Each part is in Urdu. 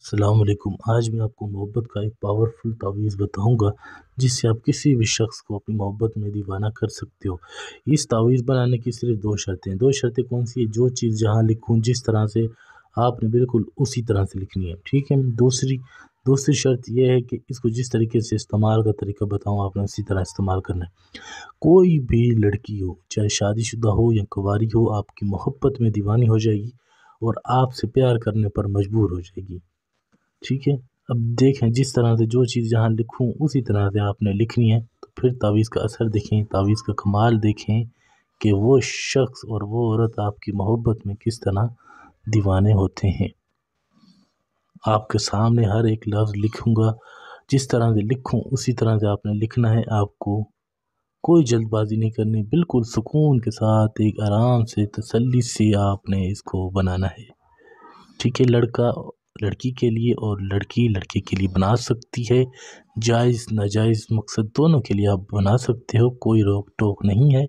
السلام علیکم۔ آج میں آپ کو محبت کا ایک پاورفل تعویذ بتاؤں گا جس سے آپ کسی بھی شخص کو اپنی محبت میں دیوانہ کر سکتے ہو۔ اس تعویذ بنانے کی صرف دو شرطیں کون سی ہے؟ جو چیز جہاں لکھوں جس طرح سے آپ نے بالکل اسی طرح سے لکھنی ہے، ٹھیک ہے۔ دوسری شرط یہ ہے کہ اس کو جس طریقے سے استعمال کا طریقہ بتاؤں آپ نے اسی طرح استعمال کرنا ہے۔ کوئی بھی لڑکی ہو، چاہے شادی شدہ ہو یا کنواری ہو، آپ کی محبت میں دیوانی ہو جائے گی اور آپ سے پیار کرنے پر مجبور ہو جائے گی، ٹھیک ہے۔ اب دیکھیں، جس طرح سے جو چیز جہاں لکھوں اسی طرح سے آپ نے لکھنی ہے، تو پھر تعویذ کا اثر دیکھیں، تعویذ کا کمال دیکھیں کہ وہ شخص اور وہ عورت آپ کی محبت میں کس طرح دیوانے ہوتے ہیں۔ آپ کے سامنے ہر ایک لفظ لکھوں گا، جس طرح سے لکھوں اسی طرح سے آپ نے لکھنا ہے۔ آپ کو کوئی جلد بازی نہیں کرنی، بالکل سکون کے ساتھ ایک آرام سے تسلی سے آپ نے اس کو بنانا ہے، ٹھیک ہے۔ لڑکا لڑکی کے لیے اور لڑکی لڑکے کے لیے بنا سکتی ہے، جائز ناجائز مقصد دونوں کے لیے آپ بنا سکتے ہو، کوئی روک ٹوک نہیں ہے،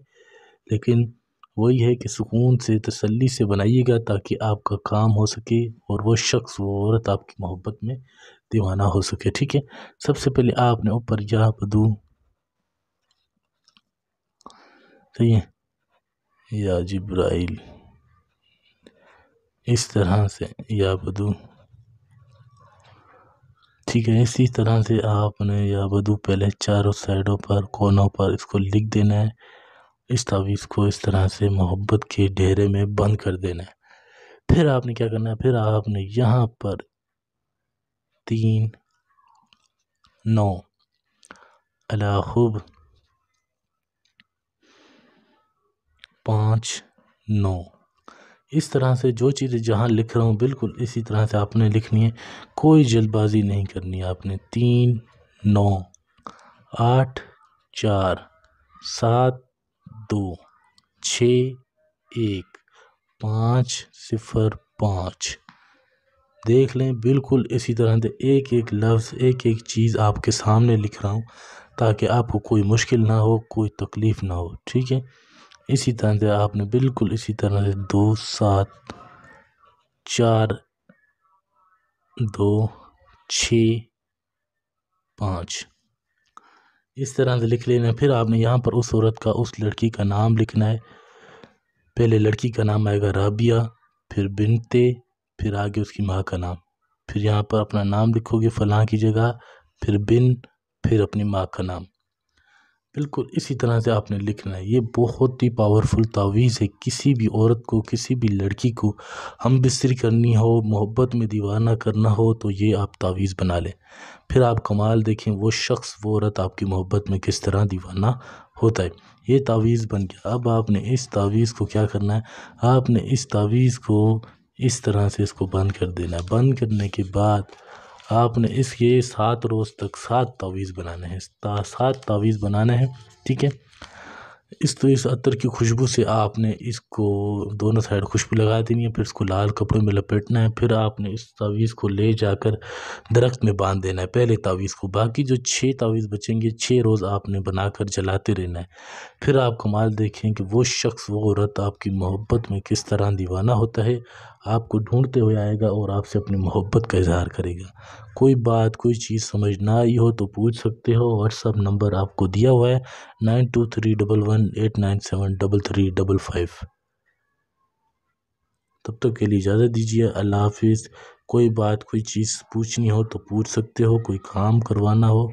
لیکن وہی ہے کہ سکون سے تسلی سے بنائیے گا تاکہ آپ کا کام ہو سکے اور وہ شخص وہ عورت آپ کی محبت میں دیوانہ ہو سکے، ٹھیک ہے۔ سب سے پہلے آپ نے اوپر یا بدو، صحیح ہے، یا جبرائیل، اس طرح سے یا بدو، ٹھیک ہے۔ اسی طرح سے آپ نے یا بدو پہلے چاروں سائڈوں پر کونوں پر اس کو لکھ دینا ہے۔ اس تعویذ کو اس طرح سے محبت کے ڈھیرے میں بند کر دینا ہے۔ پھر آپ نے کیا کرنا ہے؟ پھر آپ نے یہاں پر 3 9 خوب 5 9 اس طرح سے جو چیزیں جہاں لکھ رہا ہوں بالکل اسی طرح سے آپ نے لکھنی ہے، کوئی جلد بازی نہیں کرنی ہے۔ آپ نے 3 9 8 4 7 2 6 1 5 0 5 دیکھ لیں، بالکل اسی طرح سے ایک ایک لفظ ایک ایک چیز آپ کے سامنے لکھ رہا ہوں تاکہ آپ کو کوئی مشکل نہ ہو، کوئی تکلیف نہ ہو، ٹھیک ہے۔ اسی طرح سے آپ نے بالکل اسی طرح سے 2 7 4 2 6 5 اس طرح سے لکھ لینا۔ پھر آپ نے یہاں پر اس عورت کا، اس لڑکی کا نام لکھنا ہے۔ پہلے لڑکی کا نام آئے گا رابعہ، پھر بنتے، پھر آگے اس کی ماں کا نام، پھر یہاں پر اپنا نام لکھو گے فلاں کی جگہ، پھر بن، پھر اپنی ماں کا نام، بالکل اسی طرح سے آپ نے لکھنا ہے۔ یہ بہت ہی پاورفل تعویذ ہے، کسی بھی عورت کو، کسی بھی لڑکی کو ہم بستری کرنی ہو، محبت میں دیوانہ کرنا ہو تو یہ آپ تعویذ بنا لیں۔ پھر آپ کمال دیکھیں، وہ شخص وہ عورت آپ کی محبت میں کس طرح دیوانہ ہوتا ہے۔ یہ تعویذ بن گیا۔ اب آپ نے اس تعویذ کو کیا کرنا ہے؟ آپ نے اس تعویذ کو اس طرح سے اس کو بند کر دینا ہے۔ بند کرنے کے بعد آپ نے اس کے 7 روز تک 7 تعویذ بنانے ہیں، 7 تعویذ بنانا ہے، ٹھیک ہے۔ اس عطر کی خوشبو سے آپ نے اس کو دونوں سائڈ خوشبو لگا دینی ہے، پھر اس کو لال کپڑے میں لپیٹنا ہے۔ پھر آپ نے اس تعویذ کو لے جا کر درخت میں باندھ دینا ہے، پہلے تعویذ کو۔ باقی جو 6 تعویذ بچیں گے 6 روز آپ نے بنا کر جلاتے رہنا ہے۔ پھر آپ کمال دیکھیں کہ وہ شخص وہ عورت آپ کی محبت میں کس طرح دیوانہ ہوتا ہے، آپ کو ڈھونڈتے ہوئے آئے گا اور آپ سے اپنی محبت کا اظہار کرے گا۔ کوئی بات کوئی چیز سمجھ نہ آئی ہو تو پوچھ سکتے ہو، واٹس ایپ نمبر آپ کو دیا ہوا ہے 923118973355۔ تب تک کے لیے اجازت دیجیے، اللہ حافظ۔ کوئی بات کوئی چیز پوچھنی ہو تو پوچھ سکتے ہو، کوئی کام کروانا ہو